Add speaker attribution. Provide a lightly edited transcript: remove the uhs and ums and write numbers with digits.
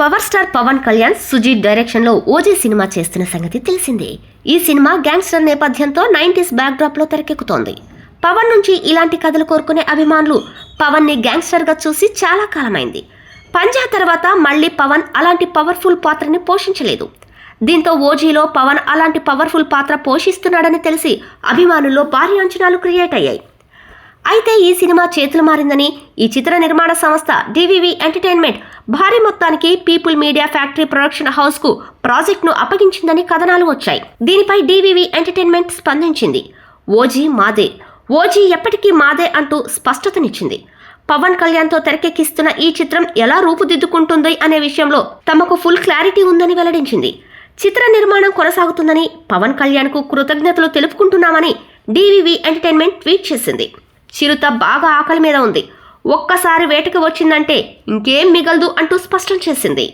Speaker 1: Power star Pawan Kalyan Sujeeth direction లో OG cinema చేస్తున్న సంగతి తెలిసిందే. ఈ సినిమా గ్యాంగ్స్టర్ నేపథ్యంతో 90s బ్యాక్ డ్రాప్ లో తెరకెక్కుతోంది. పవన్ నుంచి ఇలాంటి కథలు కోరుకునే అభిమానులు పవన్ ని గ్యాంగ్స్టర్ గా చూసి చాలా కాలమైంది. పంజా తర్వాత మళ్లీ పవన్ అలాంటి పవర్ఫుల్ పాత్రని పోషించలేదు. దీంతో ఓజీలో పవన్ అలాంటి పవర్ఫుల్ పాత్ర పోషిస్తున్నాడని తెలిసి అభిమానుల్లో భారీ అంచనాలు క్రియేట్ అయ్యాయి. అయితే ఈ సినిమా చేతులు మారిందని ఈ చిత్ర నిర్మాణ సంస్థ డివివి ఎంటర్టైన్మెంట్ భారీ మొత్తానికి people media factory production house కు ప్రాజెక్ట్ ను అప్పగించిందని కథనాలు వచ్చాయి. దీనిపై డివివి ఎంటర్టైన్మెంట్ స్పందించింది. ఓజీ మాదే, ఓజీ ఎప్పటికీ మాదే అంటూ స్పష్టతనిచ్చింది. పవన్ కళ్యాణ్ తో తెరకెక్కిస్తున్న ఈ చిత్రం ఎలా రూపుదిద్దుకుంటుంది అనే విషయంలో తమకు ఫుల్ క్లారిటీ ఉందని వెల్లడించింది. చిత్ర నిర్మాణం కొనసాగుతుందని, పవన్ కళ్యాణ్ కు కృతజ్ఞతలు తెలుపుకుంటున్నామని డివివి ఎంటర్టైన్మెంట్ ట్వీట్ చేసింది. చిరుత బాగా ఆకలి మీద ఉంది, ఒక్కసారి వేటకి వచ్చిందంటే ఇంకేం మిగలదు అంటూ స్పష్టం చేసింది.